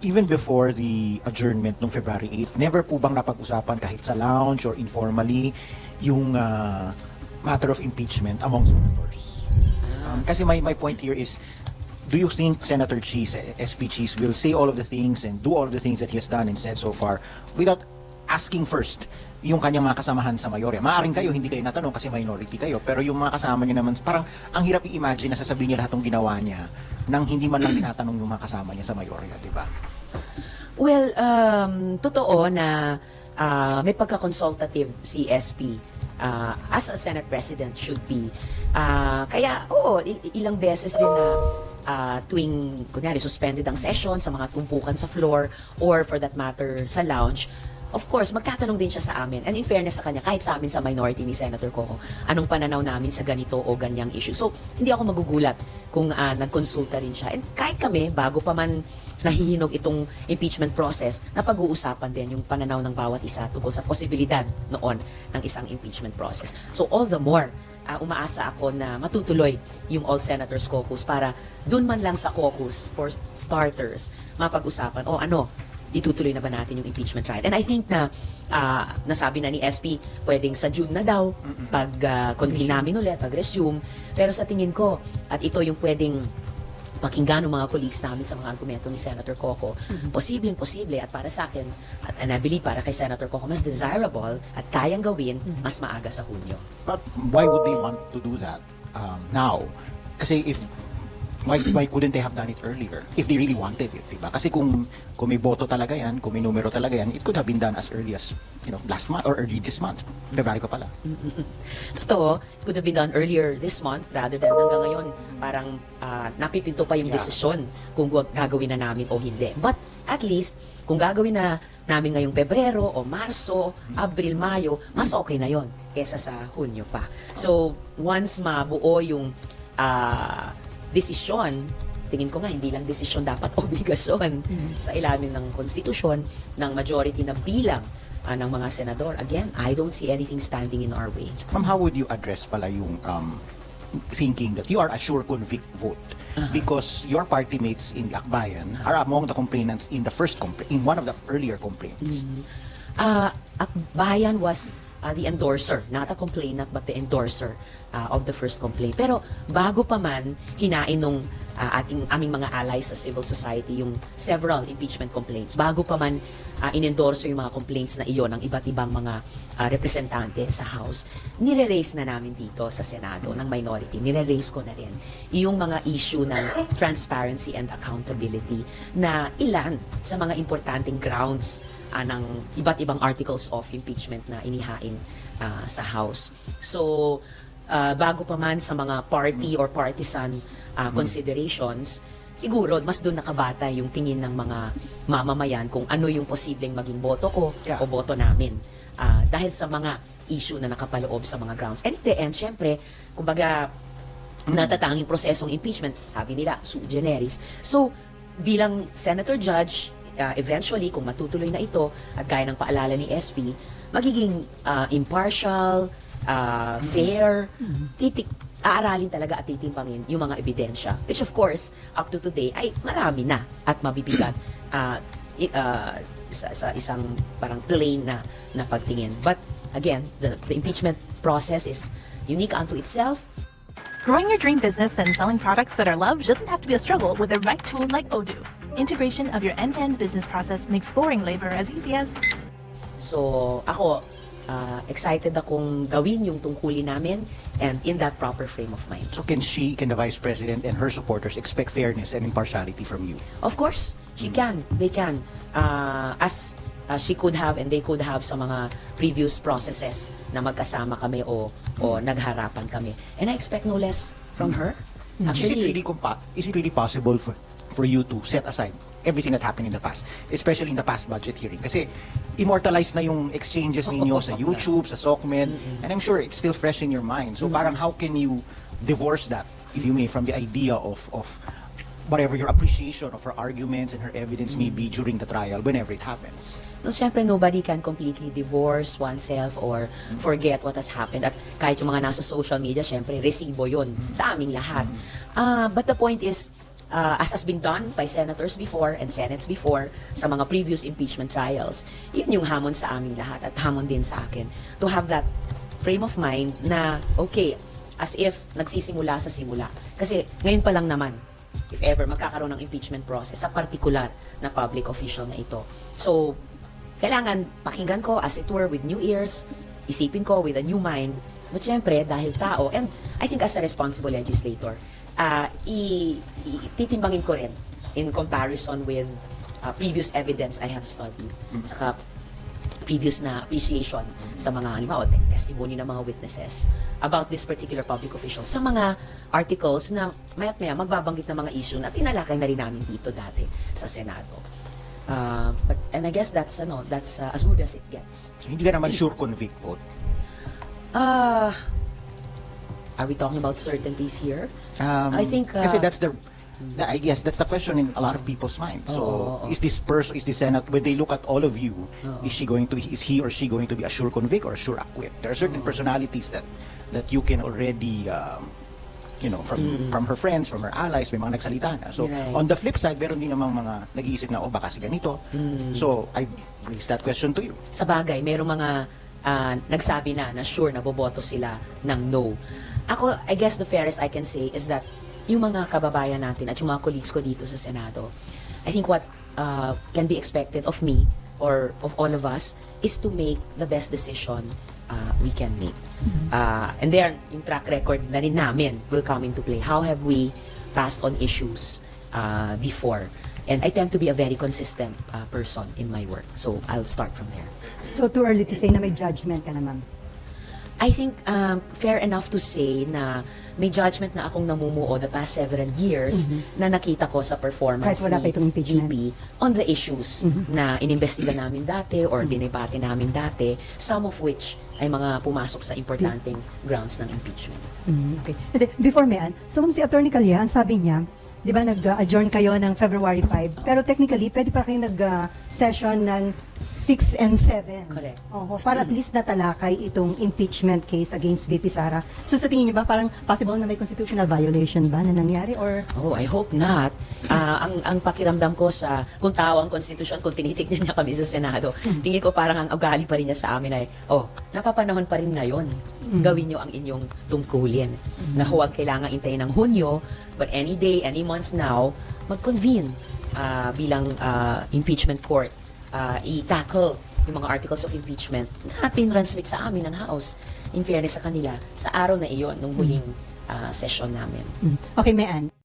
Even before the adjournment noong February 8, never po bang napag-usapan kahit sa lounge or informally yung matter of impeachment among senators? Kasi my point here is, do you think Senator Cheese, SP Cheese, will say all of the things and do all of the things that he has done and said so far without asking first yung kanyang mga kasamahan sa mayorya? Maaring kayo, hindi kayo natanong kasi minority kayo, pero yung mga kasama niya naman, parang ang hirap i-imagine na sasabihin niya lahat ng ginawa niya nang hindi man lang tinatanong yung mga kasama niya sa mayorya, di ba? Well, totoo na may pagka-consultative si SP as a Senate President should be. Kaya, ilang beses din na tuwing, kunyari, suspended ang session sa mga tumpukan sa floor or for that matter sa lounge, of course, magtatanong din siya sa amin. And in fairness sa kanya, kahit sa amin sa minority ni Senator Coco, anong pananaw namin sa ganito o ganyang issue. So, hindi ako magugulat kung nagkonsulta rin siya. And kahit kami, bago pa man nahihinog itong impeachment process, napag-uusapan din yung pananaw ng bawat isa tungkol sa posibilidad noon ng isang impeachment process. So, all the more, umaasa ako na matutuloy yung All Senators Caucus para dun man lang sa caucus for starters, mapag-usapan, itutuloy na ba natin yung impeachment trial? And I think na nasabi na ni SP, pwedeng sa June na daw, pag convene namin ulit, pag-resume. Pero sa tingin ko, at ito yung pwedeng pakinggan ng mga colleagues namin sa mga argumento ni Senator Coco, posibleng-posible at para sa akin, and I believe para kay Senator Coco, mas desirable at kayang gawin mas maaga sa Hunyo. But why would they want to do that now? Kasi why couldn't they have done it earlier if they really wanted it, diba? Kasi kung may boto talaga yan, kung may numero talaga yan, it could have been done as early as last month or early this month. February pa pala. Totoo, it could have been done earlier this month rather than hanggang ngayon parang napipinto pa yung desisyon kung gagawin na namin o hindi. But at least, kung gagawin na namin ngayong Pebrero o Marso, Abril, Mayo, mas okay na yon kesa sa Hunyo pa. So, once mabuo yung desisyon, tingin ko nga hindi lang desisyon, dapat obligasyon sa ilalim ng konstitusyon ng majority na bilang ng mga senador. Again, I don't see anything standing in our way. Ma'am, how would you address pala yung thinking that you are a sure convict vote because your party mates in the Akbayan are among the complainants in the first in one of the earlier complaints? Akbayan was the endorser, not a complainant but the endorser of the first complaint. Pero bago pa man hinain nung aming mga allies sa civil society yung several impeachment complaints, bago pa man in-endorse yung mga complaints na iyon ng iba't ibang mga representante sa House, nire-raise na namin dito sa Senado ng minority, nire-raise ko na rin yung mga issue ng transparency and accountability na ilan sa mga importanteng grounds ng iba't ibang articles of impeachment na inihain sa House. So, bago pa man sa mga party or partisan considerations, siguro mas doon nakabata yung tingin ng mga mamamayan kung ano yung posibleng maging boto ko o boto namin. Dahil sa mga issue na nakapaloob sa mga grounds. And in the end, syempre, kumbaga, natatanging prosesong impeachment, sabi nila, sui generis. So, bilang Senator Judge, eventually, kung matutuloy na ito, at gaya ng paalala ni SP, magiging impartial, fair, aaralin talaga at titimbangin yung mga ebidensya. Which of course, up to today, ay marami na at mabibigat sa isang parang plain na pagtingin. But again, the impeachment process is unique unto itself. Growing your dream business and selling products that are loved doesn't have to be a struggle with the right tool like Odoo. Integration of your end-to-end business process makes boring labor as easy as... So, ako, excited akong gawin yung tungkulin namin and in that proper frame of mind. So can the Vice President and her supporters expect fairness and impartiality from you? Of course, she can. They can. As she could have and they could have sa mga previous processes na magkasama kami o nagharapan kami. And I expect no less from her. Actually, is it really possible for you to set aside everything that happened in the past, especially in the past budget hearing? Kasi immortalized na yung exchanges ninyo sa YouTube, sa SOCMED, and I'm sure it's still fresh in your mind. So parang how can you divorce that, if you may, from the idea of whatever your appreciation of her arguments and her evidence may be during the trial, whenever it happens? well, syempre nobody can completely divorce oneself or forget what has happened. At kahit yung mga nasa social media, syempre resibo yun sa aming lahat. But the point is, as has been done by senators before and senates before sa mga previous impeachment trials, yun yung hamon sa aming lahat at hamon din sa akin to have that frame of mind na okay, as if nagsisimula sa simula. Kasi ngayon pa lang naman, if ever magkakaroon ng impeachment process sa particular na public official na ito. So, kailangan pakinggan ko as it were with new ears, isipin ko with a new mind, but syempre dahil tao, and I think as a responsible legislator, titimbangin ko rin in comparison with previous evidence I have studied, saka previous na appreciation sa mga halimbawa testimony ng mga witnesses about this particular public official sa mga articles na maya't maya magbabanggit ng mga issue na tinalakay na rin namin dito dati sa Senado. And I guess that's as good as it gets. So, hindi ka naman sure convict vote. Are we talking about certainties here? I think kasi I guess that's the question in a lot of people's minds. So is this Senate, when they look at all of you, is he or she going to be a sure convict or a sure acquit? There are certain personalities that you can already from her friends, from her allies, may mga nagsalita na. So Right. on the flip side, meron din namang mga nag-iisip na baka si ganito. So I raise that question to you. Sa bagay, merong mga nagsabi na sure na boboto sila ng no. Ako, I guess the fairest I can say is that yung mga kababayan natin at yung mga colleagues ko dito sa Senado, I think what can be expected of me or of all of us is to make the best decision we can make. And there, yung track record na rin namin will come into play. How have we passed on issues before? And I tend to be a very consistent person in my work. So I'll start from there. So too early to say na may judgment ka naman. I think fair enough to say na may judgment na akong namumuo the past several years na nakita ko sa performance Kahit wala pa itong impeachment. VP on the issues na inimbestiga namin dati or dinebate namin dati, some of which ay mga pumasok sa importanteng grounds ng impeachment. Okay. And then, before Mayan, so kung si Attorney Calleja, ang sabi niya, di ba nag-adjourn kayo ng February 5, pero technically, pwede pa kayo nag-session ng 6 and 7. Correct. Oo, para at least natalakay itong impeachment case against VP Sara. So sa tingin niyo ba, parang possible na may constitutional violation ba na nangyari? Or Oh, I hope not. Ang pakiramdam ko sa kung tao ang konstitusyon, kung tinitignan niya kami sa Senado, tingin ko parang ang ugali pa rin niya sa amin ay, napapanahon pa rin ngayon. Gawin niyo ang inyong tungkulin. Na huwag kailangan intayin ng Hunyo, but any day, any month now, mag-convene bilang impeachment court. I-tackle yung mga articles of impeachment na tinransmit sa amin ng House. In fairness sa kanila, sa araw na iyon, nung huling session namin. okay, Mayan.